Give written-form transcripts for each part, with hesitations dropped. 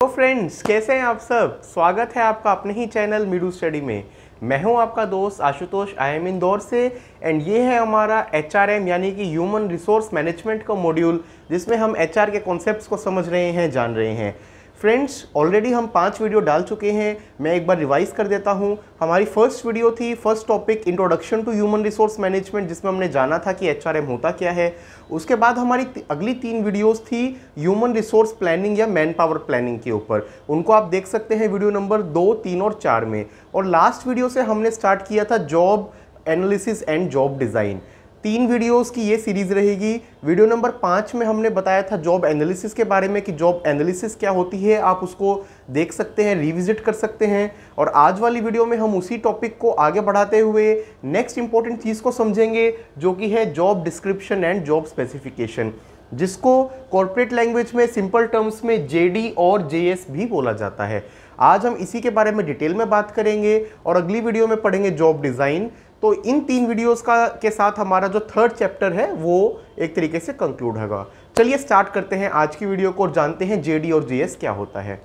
तो फ्रेंड्स, कैसे हैं आप सब। स्वागत है आपका अपने ही चैनल मीडू स्टडी में। मैं हूं आपका दोस्त आशुतोष, आई एम इंदौर से। एंड ये है हमारा HRM यानी कि ह्यूमन रिसोर्स मैनेजमेंट का मॉड्यूल, जिसमें हम HR के कॉन्सेप्ट्स को समझ रहे हैं, जान रहे हैं। फ्रेंड्स, ऑलरेडी हम 5 वीडियो डाल चुके हैं। मैं एक बार रिवाइज कर देता हूं। हमारी फर्स्ट वीडियो थी first topic introduction to human resource management, जिसमें हमने जाना था कि HRM होता क्या है। उसके बाद हमारी अगली 3 वीडियोस थी ह्यूमन रिसोर्स प्लानिंग या मैन पावर प्लानिंग के ऊपर। उनको आप देख सकते हैं वीडियो नंबर 2, 3 और 4 में। और लास्ट वीडियो से हमने स्टार्ट किया था job analysis and job design. 3 videos की ये सीरीज रहेगी। वीडियो नंबर 5 में हमने बताया था जॉब एनालिसिस के बारे में कि जॉब एनालिसिस क्या होती है। आप उसको देख सकते हैं, रिविजिट कर सकते हैं। और आज वाली वीडियो में हम उसी टॉपिक को आगे बढ़ाते हुए नेक्स्ट इंपॉर्टेंट चीज़ को समझेंगे, जो कि है job description and job specification, जिसको कॉर्पोरेट लैंग्वेज में सिंपल टर्म्स में JD और JS भी बोला जाता है। आज हम इसी के बारे में डिटेल में बात करेंगे और अगली वीडियो में पढ़ेंगे जॉब डिज़ाइन। तो इन 3 वीडियोस के साथ हमारा जो 3rd चैप्टर है वो एक तरीके से कंक्लूड होगा। चलिए स्टार्ट करते हैं आज की वीडियो को और जानते हैं JD और JS क्या होता है।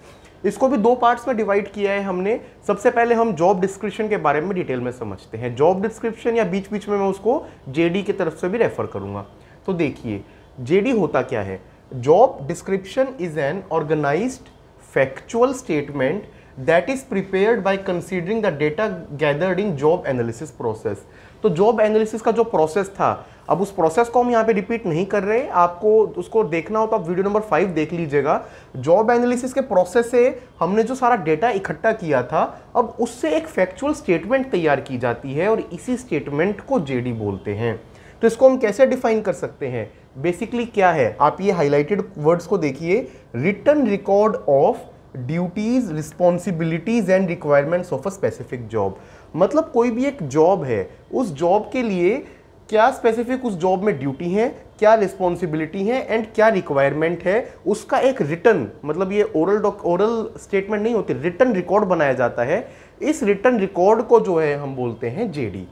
इसको भी 2 पार्ट्स में डिवाइड किया है हमने। सबसे पहले हम जॉब डिस्क्रिप्शन के बारे में डिटेल में समझते हैं। जॉब डिस्क्रिप्शन या बीच बीच में मैं उसको JD की तरफ से भी रेफर करूंगा। तो देखिए, JD होता क्या है। Job description is an organized factual statement that is prepared by considering the data gathered in job analysis process। तो जॉब एनालिसिस का जो प्रोसेस था, अब उस प्रोसेस को हम यहाँ पे रिपीट नहीं कर रहे। आपको उसको देखना हो तो आप वीडियो नंबर 5 देख लीजिएगा। जॉब एनालिसिस के प्रोसेस से हमने जो सारा डेटा इकट्ठा किया था, अब उससे एक फैक्चुअल स्टेटमेंट तैयार की जाती है और इसी स्टेटमेंट को JD बोलते हैं। तो इसको हम कैसे डिफाइन कर सकते हैं। बेसिकली क्या है, आप ये हाईलाइटेड वर्ड्स को देखिए। Written record of duties, responsibilities and requirements of a specific job. मतलब कोई भी एक जॉब है, उस जॉब के लिए क्या स्पेसिफिक उस जॉब में ड्यूटी है, क्या रिस्पॉन्सिबिलिटी है एंड क्या रिक्वायरमेंट है, उसका एक रिटन, मतलब ये ओरल स्टेटमेंट नहीं होती, रिटन रिकॉर्ड बनाया जाता है। इस रिटन रिकॉर्ड को जो है हम बोलते हैं JD।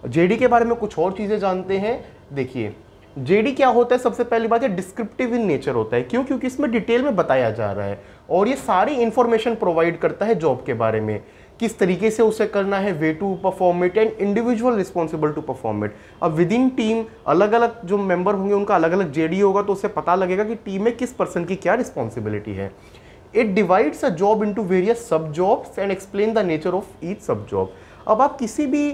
JD के बारे में कुछ और चीजें जानते हैं। देखिए, JD क्या होता है। सबसे पहली बात, ये डिस्क्रिप्टिव इन नेचर होता है। क्यों? क्योंकि इसमें डिटेल में बताया जा रहा है और ये सारी इंफॉर्मेशन प्रोवाइड करता है जॉब के बारे में, किस तरीके से उसे करना है, way to perform it and individual responsible to perform it. अब विद इन टीम अलग अलग जो मेंबर होंगे उनका अलग अलग JD होगा, तो उससे पता लगेगा कि टीम में किस पर्सन की क्या रिस्पॉन्सिबिलिटी है। It divides a job into various sub jobs and explain the nature of each sub job. अब आप किसी भी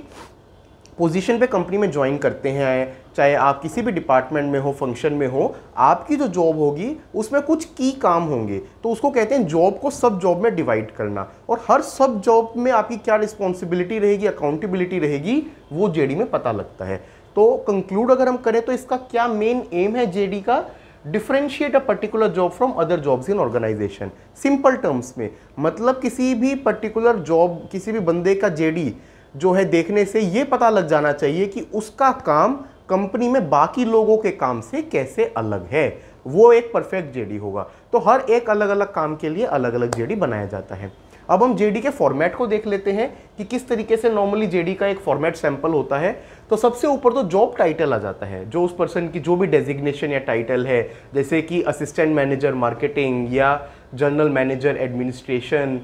पोजीशन पे कंपनी में ज्वाइन करते हैं, चाहे आप किसी भी डिपार्टमेंट में हो, फंक्शन में हो, आपकी जो जॉब होगी उसमें कुछ की काम होंगे, तो उसको कहते हैं जॉब को सब जॉब में डिवाइड करना। और हर सब जॉब में आपकी क्या रिस्पॉन्सिबिलिटी रहेगी, अकाउंटेबिलिटी रहेगी, वो JD में पता लगता है। तो कंक्लूड अगर हम करें तो इसका क्या मेन एम है JD का, differentiate a particular job from other jobs in organization. Simple terms में मतलब किसी भी पर्टिकुलर जॉब, किसी भी बंदे का JD जो है देखने से ये पता लग जाना चाहिए कि उसका काम कंपनी में बाकी लोगों के काम से कैसे अलग है। वो एक परफेक्ट JD होगा। तो हर एक अलग अलग काम के लिए अलग अलग JD बनाया जाता है। अब हम JD के फॉर्मेट को देख लेते हैं कि किस तरीके से नॉर्मली JD का एक फॉर्मेट सैंपल होता है। तो सबसे ऊपर तो जॉब टाइटल आ जाता है, जो उस पर्सन की जो भी डेजिग्नेशन या टाइटल है, जैसे कि असिस्टेंट मैनेजर मार्केटिंग या general manager administration,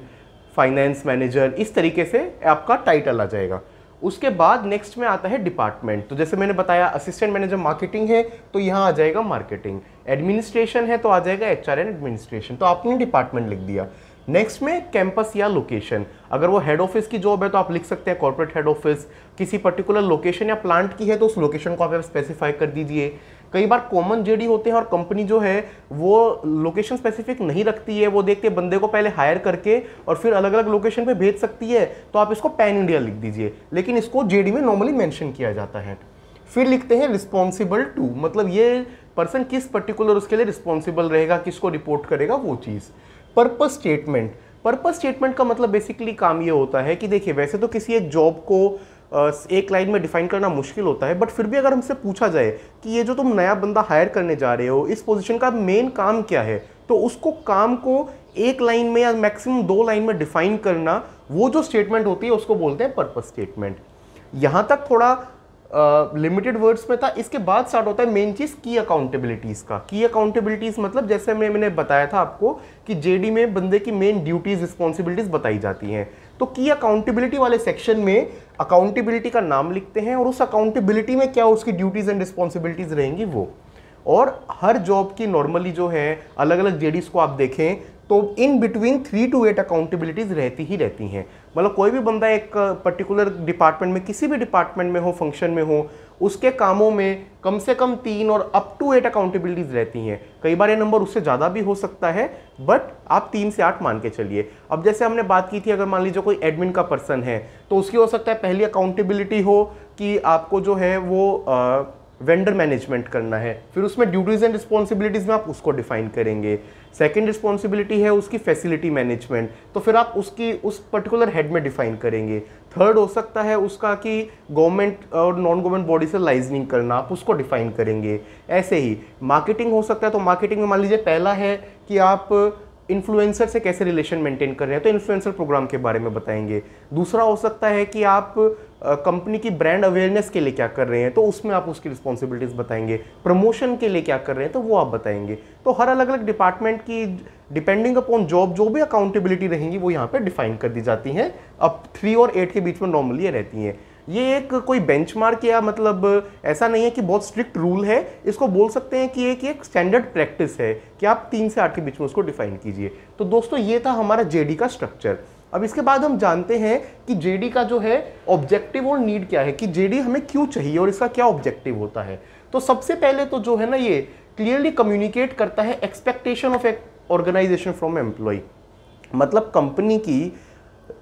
finance manager, इस तरीके से आपका टाइटल आ जाएगा। उसके बाद नेक्स्ट में आता है डिपार्टमेंट। तो जैसे मैंने बताया, असिस्टेंट मैनेजर मार्केटिंग है तो यहाँ आ जाएगा मार्केटिंग, एडमिनिस्ट्रेशन है तो आ जाएगा HR एंड एडमिनिस्ट्रेशन। तो आपने डिपार्टमेंट लिख दिया। नेक्स्ट में कैंपस या लोकेशन, अगर वो हेड ऑफिस की जॉब है तो आप लिख सकते हैं कॉर्पोरेट हेड ऑफिस। किसी पर्टिकुलर लोकेशन या प्लांट की है तो उस लोकेशन को आप स्पेसिफाई कर दीजिए। कई बार कॉमन JD होते हैं और कंपनी जो है वो लोकेशन स्पेसिफिक नहीं रखती है, वो देखते बंदे को पहले हायर करके और फिर अलग अलग लोकेशन पे भेज सकती है, तो आप इसको पैन इंडिया लिख दीजिए, लेकिन इसको JD में नॉर्मली मेंशन किया जाता है। फिर लिखते हैं रिस्पॉन्सिबल टू, मतलब ये पर्सन किस पर्टिकुलर उसके लिए रिस्पॉन्सिबल रहेगा, किसको रिपोर्ट करेगा, वो चीज़। पर्पस स्टेटमेंट, पर्पस स्टेटमेंट का मतलब बेसिकली काम ये होता है कि देखिए, वैसे तो किसी एक जॉब को एक लाइन में डिफाइन करना मुश्किल होता है, बट फिर भी अगर हमसे पूछा जाए कि ये जो तुम नया बंदा हायर करने जा रहे हो, इस पोजीशन का मेन काम क्या है, तो उसको काम को एक लाइन में या मैक्सिमम 2 लाइन में डिफाइन करना, वो जो स्टेटमेंट होती है उसको बोलते हैं पर्पस स्टेटमेंट। यहाँ तक थोड़ा लिमिटेड वर्ड्स में था। इसके बाद स्टार्ट होता है मेन चीज की अकाउंटेबिलिटीज का। की अकाउंटेबिलिटीज मतलब जैसे मैंने बताया था आपको कि जेडी में बंदे की मेन ड्यूटीज रिस्पॉन्सिबिलिटीज बताई जाती हैं। तो की अकाउंटेबिलिटी वाले सेक्शन में अकाउंटेबिलिटी का नाम लिखते हैं और उस अकाउंटेबिलिटी में क्या उसकी ड्यूटीज एंड रिस्पॉन्सिबिलिटीज रहेंगी वो। और हर जॉब की नॉर्मली जो है अलग अलग जेडीज को आप देखें तो इन बिटवीन 3 to 8 अकाउंटेबिलिटीज रहती ही रहती हैं। मतलब कोई भी बंदा एक पर्टिकुलर डिपार्टमेंट में, किसी भी डिपार्टमेंट में हो, फंक्शन में हो, उसके कामों में कम से कम 3 और अप टू 8 अकाउंटेबिलिटीज रहती हैं। कई बार ये नंबर उससे ज़्यादा भी हो सकता है, बट आप 3 से 8 मान के चलिए। अब जैसे हमने बात की थी, अगर मान लीजिए कोई एडमिन का पर्सन है तो उसकी हो सकता है पहली अकाउंटेबिलिटी हो कि आपको जो है वो वेंडर मैनेजमेंट करना है, फिर उसमें ड्यूटीज एंड रिस्पॉन्सिबिलिटीज में आप उसको डिफाइन करेंगे। सेकंड रिस्पॉन्सिबिलिटी है उसकी फैसिलिटी मैनेजमेंट, तो फिर आप उसकी उस पर्टिकुलर हेड में डिफाइन करेंगे। थर्ड हो सकता है उसका कि गवर्नमेंट और नॉन गवर्नमेंट बॉडी से लाइजनिंग करना, आप उसको डिफाइन करेंगे। ऐसे ही मार्केटिंग हो सकता है, तो मार्केटिंग में मान लीजिए पहला है कि आप इन्फ्लुएंसर से कैसे रिलेशन मेंटेन कर रहे हैं, तो इन्फ्लुएंसर प्रोग्राम के बारे में बताएंगे। दूसरा हो सकता है कि आप कंपनी की ब्रांड अवेयरनेस के लिए क्या कर रहे हैं, तो उसमें आप उसकी रिस्पॉन्सिबिलिटीज बताएंगे। प्रमोशन के लिए क्या कर रहे हैं तो वो आप बताएंगे। तो हर अलग अलग डिपार्टमेंट की डिपेंडिंग अपॉन जॉब जो भी अकाउंटेबिलिटी रहेंगी वो यहाँ पे डिफाइन कर दी जाती हैं। अब 3 और 8 के बीच में नॉर्मली ये रहती हैं। ये एक कोई बेंचमार्क या मतलब ऐसा नहीं है कि बहुत स्ट्रिक्ट रूल है, इसको बोल सकते हैं कि एक स्टैंडर्ड प्रैक्टिस है कि आप 3 से 8 के बीच में उसको डिफाइन कीजिए। तो दोस्तों ये था हमारा जेडी का स्ट्रक्चर। अब इसके बाद हम जानते हैं कि जेडी का जो है ऑब्जेक्टिव और नीड क्या है, कि जेडी हमें क्यों चाहिए और इसका क्या ऑब्जेक्टिव होता है। तो सबसे पहले तो जो है ना, ये क्लियरली कम्युनिकेट करता है expectation of a organization from employee. मतलब कंपनी की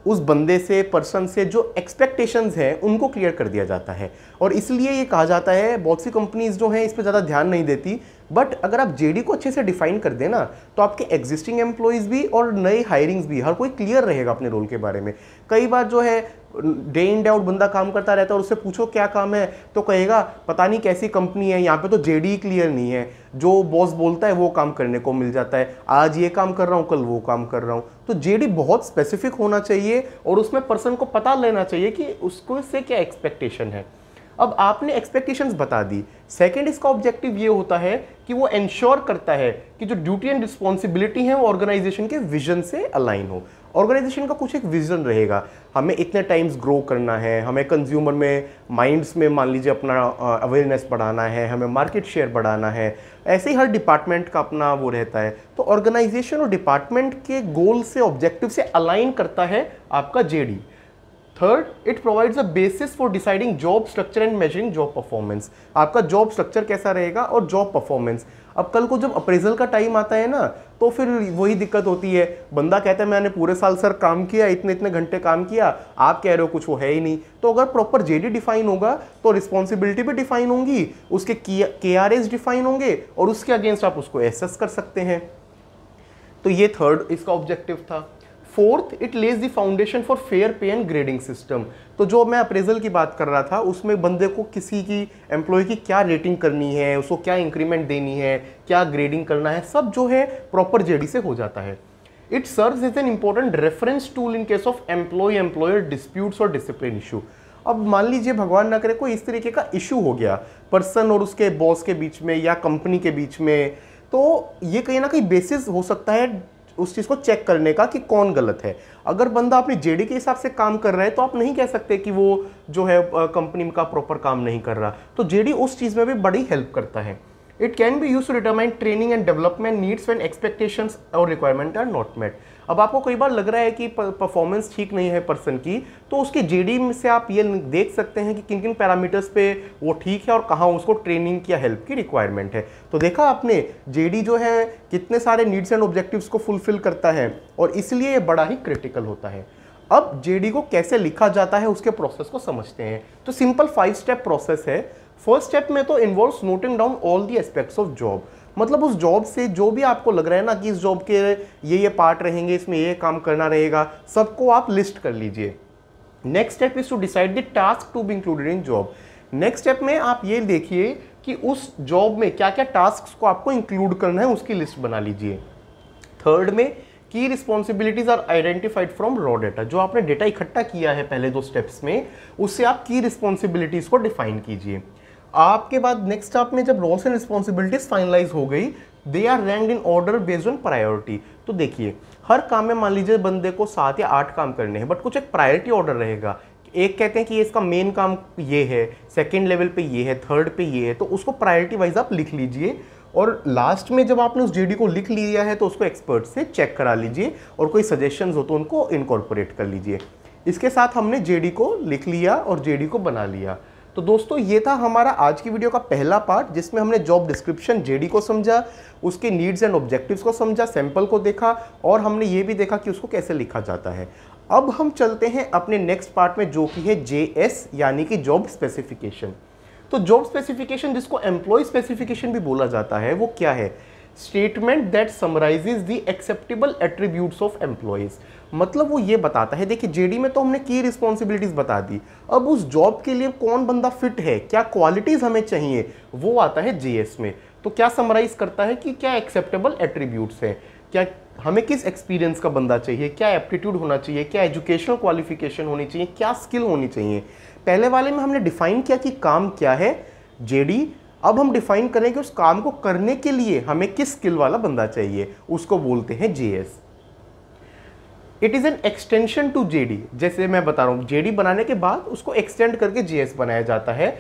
उस बंदे से, पर्सन से जो एक्सपेक्टेशंस हैं उनको क्लियर कर दिया जाता है। और इसलिए ये कहा जाता है, बहुत सी कंपनीज जो हैं इस पर ज़्यादा ध्यान नहीं देती, बट अगर आप जेडी को अच्छे से डिफाइन कर देना तो आपके एग्जिस्टिंग एम्प्लॉयज़ भी और नए हायरिंग्स भी, हर कोई क्लियर रहेगा अपने रोल के बारे में। कई बार जो है डे इन डे आउट बंदा काम करता रहता है और उससे पूछो क्या काम है तो कहेगा पता नहीं कैसी कंपनी है, यहाँ पे तो जेडी क्लियर नहीं है, जो बॉस बोलता है वो काम करने को मिल जाता है, आज ये काम कर रहा हूँ कल वो काम कर रहा हूँ। तो जेडी बहुत स्पेसिफिक होना चाहिए और उसमें पर्सन को पता लेना चाहिए कि उसको इससे क्या एक्सपेक्टेशन है। अब आपने एक्सपेक्टेशंस बता दी। सेकंड इसका ऑब्जेक्टिव ये होता है कि वो इंश्योर करता है कि जो ड्यूटी एंड रिस्पॉन्सिबिलिटी है वो ऑर्गेनाइजेशन के विजन से अलाइन हो। ऑर्गेनाइजेशन का कुछ एक विजन रहेगा, हमें इतने टाइम्स ग्रो करना है, हमें कंज्यूमर में माइंड्स में मान लीजिए अपना अवेयरनेस बढ़ाना है, हमें मार्केट शेयर बढ़ाना है। ऐसे ही हर डिपार्टमेंट का अपना वो रहता है। तो ऑर्गेनाइजेशन और डिपार्टमेंट के गोल से, ऑब्जेक्टिव से अलाइन करता है आपका JD. Third, it provides a basis for deciding job structure and measuring job performance. आपका जॉब स्ट्रक्चर कैसा रहेगा और जॉब परफॉर्मेंस। अब कल को जब अप्रेजल का टाइम आता है ना, तो फिर वही दिक्कत होती है, बंदा कहता है मैंने पूरे साल सर काम किया, इतने इतने घंटे काम किया, आप कह रहे हो कुछ वो है ही नहीं। तो अगर प्रॉपर जेडी डिफाइन होगा तो रिस्पॉन्सिबिलिटी भी डिफाइन होंगी, उसके KRAs डिफाइन होंगे और उसके अगेंस्ट आप उसको एसेस कर सकते हैं। तो ये थर्ड इसका ऑब्जेक्टिव था। Fourth, it Lay's the foundation for fair पे एंड ग्रेडिंग सिस्टम। तो जो मैं अप्रेजल की बात कर रहा था उसमें बंदे को किसी की एम्प्लॉय की क्या रेटिंग करनी है, उसको क्या इंक्रीमेंट देनी है, क्या ग्रेडिंग करना है, सब जो है प्रॉपर जेडी से हो जाता है। It serves as an important reference tool in case of employee employer disputes और डिसिप्लिन इशू। अब मान लीजिए भगवान ना करे कोई इस तरीके का इशू हो गया पर्सन और उसके बॉस के बीच में या कंपनी के बीच में, तो ये कहीं ना कहीं बेसिस हो सकता है उस चीज़ को चेक करने का कि कौन गलत है। अगर बंदा अपनी जेडी के हिसाब से काम कर रहा है तो आप नहीं कह सकते कि वो जो है कंपनी का प्रॉपर काम नहीं कर रहा। तो जेडी उस चीज़ में भी बड़ी हेल्प करता है। It can be use to determine training and development needs when expectations और रिक्वायरमेंट आर नॉट मेट। अब आपको कई बार लग रहा है कि परफॉर्मेंस ठीक नहीं है पर्सन की, तो उसके जेडी में से आप ये देख सकते हैं कि किन किन पैरामीटर्स पे वो ठीक है और कहाँ उसको ट्रेनिंग या हेल्प की रिक्वायरमेंट है। तो देखा आपने जेडी जो है कितने सारे नीड्स एंड ऑब्जेक्टिव्स को फुलफिल करता है और इसलिए ये बड़ा ही क्रिटिकल होता है। अब जेडी को कैसे लिखा जाता है उसके प्रोसेस को समझते हैं। तो सिंपल 5 स्टेप प्रोसेस है। फर्स्ट स्टेप में तो involves noting down all the aspects of job. मतलब उस जॉब से जो भी आपको लग रहा है ना कि इस जॉब के ये पार्ट रहेंगे, इसमें ये काम करना रहेगा, सबको आप लिस्ट कर लीजिए। Next step is to decide the task to be included in job. Next step में आप ये देखिए कि उस जॉब में क्या क्या टास्क को आपको इंक्लूड करना है, उसकी लिस्ट बना लीजिए। थर्ड में की responsibilities are identified from raw data. जो आपने डेटा इकट्ठा किया है पहले 2 स्टेप्स में, उससे आप की रिस्पॉन्सिबिलिटीज को डिफाइन कीजिए। आपके बाद नेक्स्ट स्टेप में जब रोल्स एंड रिस्पॉन्सिबिलिटीज फाइनलाइज हो गई, they are ranked in order based on priority. तो देखिए, हर काम में मान लीजिए बंदे को 7 या 8 काम करने हैं, बट कुछ एक प्रायोरिटी ऑर्डर रहेगा। एक कहते हैं कि इसका मेन काम ये है, सेकंड लेवल पे ये है, थर्ड पे ये है, तो उसको प्रायोरिटी वाइज आप लिख लीजिए। और लास्ट में जब आपने उस जेडी को लिख लिया है तो उसको एक्सपर्ट से चेक करा लीजिए, और कोई सजेशंस हो तो उनको इनकॉर्पोरेट कर लीजिए। इसके साथ हमने जेडी को लिख लिया और जेडी को बना लिया। तो दोस्तों, ये था हमारा आज की वीडियो का पहला पार्ट, जिसमें हमने जॉब डिस्क्रिप्शन, जेडी को समझा, उसके नीड्स एंड ऑब्जेक्टिव्स को समझा, सैंपल को देखा, और हमने ये भी देखा कि उसको कैसे लिखा जाता है। अब हम चलते हैं अपने नेक्स्ट पार्ट में, जो कि है जेएस यानी कि जॉब स्पेसिफिकेशन। तो जॉब स्पेसिफिकेशन, जिसको एम्प्लॉय स्पेसिफिकेशन भी बोला जाता है, वो क्या है? Statement that summarises the acceptable attributes of employees. मतलब वो ये बताता है, देखिए जेडी में तो हमने की रिस्पॉन्सिबिलिटीज बता दी, अब उस जॉब के लिए कौन बंदा फिट है, क्या क्वालिटीज हमें चाहिए, वो आता है जेएस में। तो क्या समराइज करता है कि क्या एक्सेप्टेबल एट्रीब्यूट्स है, क्या हमें किस एक्सपीरियंस का बंदा चाहिए, क्या एप्टीट्यूड होना चाहिए, क्या एजुकेशनल क्वालिफिकेशन होनी चाहिए, क्या स्किल होनी चाहिए। पहले वाले में हमने डिफाइन किया कि काम क्या है, जेडी। अब हम डिफाइन करें कि उस काम को करने के लिए हमें किस स्किल वाला बंदा चाहिए, उसको बोलते हैं JS. It is an extension to JD. जैसे मैं बता रहा हूं, जेडी बनाने के बाद उसको एक्सटेंड करके जेएस बनाया जाता है।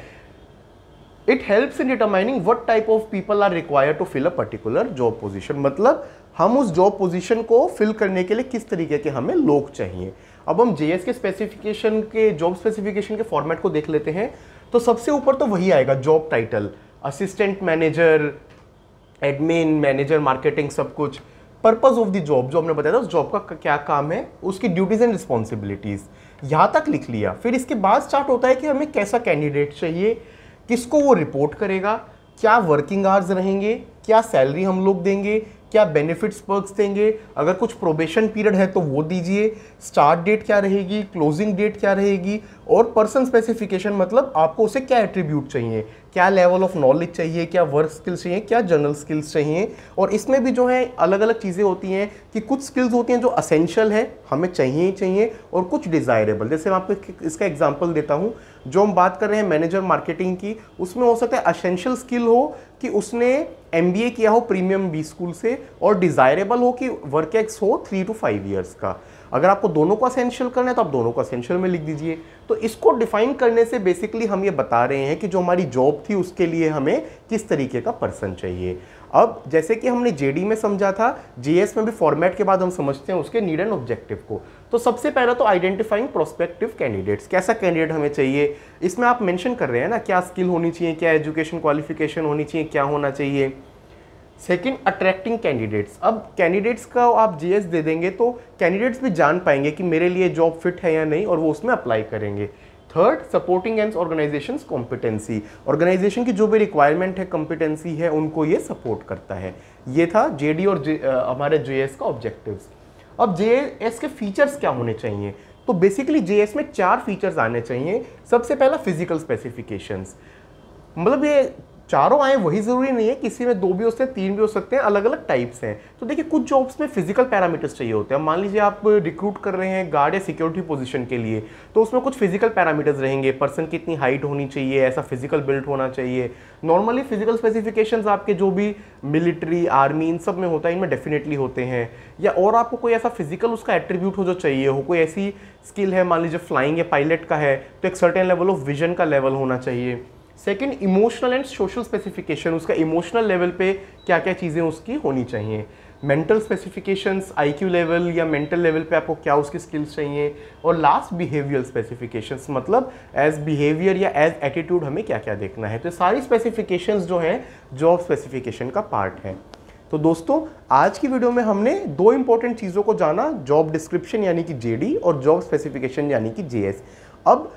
It helps in determining what type of people are required to fill a particular job position. मतलब हम उस जॉब पोजीशन को फिल करने के लिए किस तरीके के हमें लोग चाहिए। अब हम जेएस के स्पेसिफिकेशन के, जॉब स्पेसिफिकेशन के फॉर्मेट को देख लेते हैं। तो सबसे ऊपर तो वही आएगा, job title, assistant manager, admin, manager, marketing, सब कुछ। पर्पस ऑफ द जॉब, जो हमने बताया था उस जॉब का क्या काम है, उसकी ड्यूटीज एंड रिस्पॉन्सिबिलिटीज, यहाँ तक लिख लिया। फिर इसके बाद स्टार्ट होता है कि हमें कैसा कैंडिडेट चाहिए, किसको वो रिपोर्ट करेगा, क्या वर्किंग आवर्स रहेंगे, क्या सैलरी हम लोग देंगे, क्या बेनिफिट्स पर्क्स देंगे, अगर कुछ प्रोबेशन पीरियड है तो वो दीजिए, स्टार्ट डेट क्या रहेगी, क्लोजिंग डेट क्या रहेगी, और पर्सन स्पेसिफिकेशन, मतलब आपको उसे क्या एट्रीब्यूट चाहिए, क्या लेवल ऑफ नॉलेज चाहिए, क्या वर्क स्किल्स चाहिए, क्या जनरल स्किल्स चाहिए। और इसमें भी जो है अलग अलग चीज़ें होती हैं कि कुछ स्किल्स होती हैं जो असेंशियल है, हमें चाहिए ही चाहिए, और कुछ डिज़ायरेबल। जैसे मैं आपको इसका एग्जांपल देता हूँ, जो हम बात कर रहे हैं मैनेजर मार्केटिंग की, उसमें हो सकता है असेंशियल स्किल हो कि उसने MBA किया हो प्रीमियम बी स्कूल से, और डिज़ायरेबल हो कि वर्क एक्स हो 3 to 5 ईयर्स का। अगर आपको दोनों को असेंशियल करना है तो आप दोनों को असेंशियल में लिख दीजिए। तो इसको डिफाइन करने से बेसिकली हम ये बता रहे हैं कि जो हमारी जॉब थी उसके लिए हमें किस तरीके का पर्सन चाहिए। अब जैसे कि हमने जेडी में समझा था, जीएस में भी फॉर्मेट के बाद हम समझते हैं उसके नीड एंड ऑब्जेक्टिव को। तो सबसे पहला तो आइडेंटिफाइंग प्रोस्पेक्टिव कैंडिडेट्स, कैसा कैंडिडेट हमें चाहिए। इसमें आप मेंशन कर रहे हैं ना, क्या स्किल होनी चाहिए, क्या एजुकेशन क्वालिफिकेशन होनी चाहिए, क्या होना चाहिए। Second, attracting candidates. अब कैंडिडेट्स का आप जीएस दे देंगे तो कैंडिडेट्स भी जान पाएंगे कि मेरे लिए जॉब फिट है या नहीं, और वो उसमें अप्लाई करेंगे। थर्ड, supporting and organizations competency. Organization की जो भी रिक्वायरमेंट है, कॉम्पिटेंसी है, उनको ये सपोर्ट करता है। ये था जेडी और हमारे जेएस का ऑब्जेक्टिव्स। अब जेएस के फीचर्स क्या होने चाहिए, तो बेसिकली जेएस में 4 फीचर्स आने चाहिए। सबसे पहला, फिजिकल स्पेसिफिकेशंस। मतलब ये चारों आए वही जरूरी नहीं है, किसी में 2 भी हो सकते हैं, 3 भी हो सकते हैं, अलग अलग टाइप्स हैं। तो देखिए, कुछ जॉब्स में फिजिकल पैरामीटर्स चाहिए होते हैं। मान लीजिए आप रिक्रूट कर रहे हैं गार्ड या सिक्योरिटी पोजीशन के लिए, तो उसमें कुछ फिजिकल पैरामीटर्स रहेंगे, पर्सन की इतनी हाइट होनी चाहिए, ऐसा फिजिकल बिल्ड होना चाहिए। नॉर्मली फिजिकल स्पेसिफिकेशंस आपके जो भी मिलिट्री, आर्मी, इन सब में होता है, इनमें डेफिनेटली होते हैं। या और आपको कोई ऐसा फिजिकल उसका एट्रीब्यूट हो जो चाहिए हो, कोई ऐसी स्किल है, मान लीजिए फ्लाइंग या पायलट का है, तो एक सर्टेन लेवल ऑफ विजन का लेवल होना चाहिए। Second, emotional and social specification, उसका इमोशनल लेवल पे क्या क्या चीज़ें उसकी होनी चाहिए। मेंटल स्पेसिफिकेशंस, IQ लेवल या मेंटल लेवल पे आपको क्या उसकी स्किल्स चाहिए। और लास्ट, बिहेवियल स्पेसिफिकेशंस, मतलब एज बिहेवियर या एज एटीट्यूड हमें क्या क्या देखना है। तो सारी स्पेसिफिकेशंस जो हैं जॉब स्पेसिफिकेशन का पार्ट है। तो दोस्तों, आज की वीडियो में हमने 2 इंपॉर्टेंट चीज़ों को जाना, जॉब डिस्क्रिप्शन यानी कि जेडी और जॉब स्पेसिफिकेशन यानी कि जेएस। अब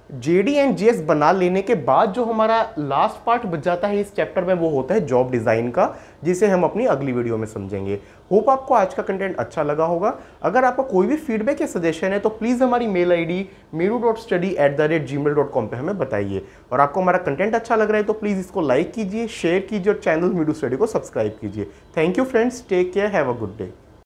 जेडी एंड जेएस बना लेने के बाद जो हमारा लास्ट पार्ट बच जाता है इस चैप्टर में, वो होता है जॉब डिज़ाइन का, जिसे हम अपनी अगली वीडियो में समझेंगे। होप आपको आज का कंटेंट अच्छा लगा होगा। अगर आपका कोई भी फीडबैक या सजेशन है तो प्लीज़ हमारी मेल ID meedu.study@gmail.com पे हमें बताइए। और आपको हमारा कंटेंट अच्छा लग रहा है तो प्लीज़ इसको लाइक कीजिए, शेयर कीजिए और चैनल मीडू स्टडी को सब्सक्राइब कीजिए। Thank you friends, take care, have a good day.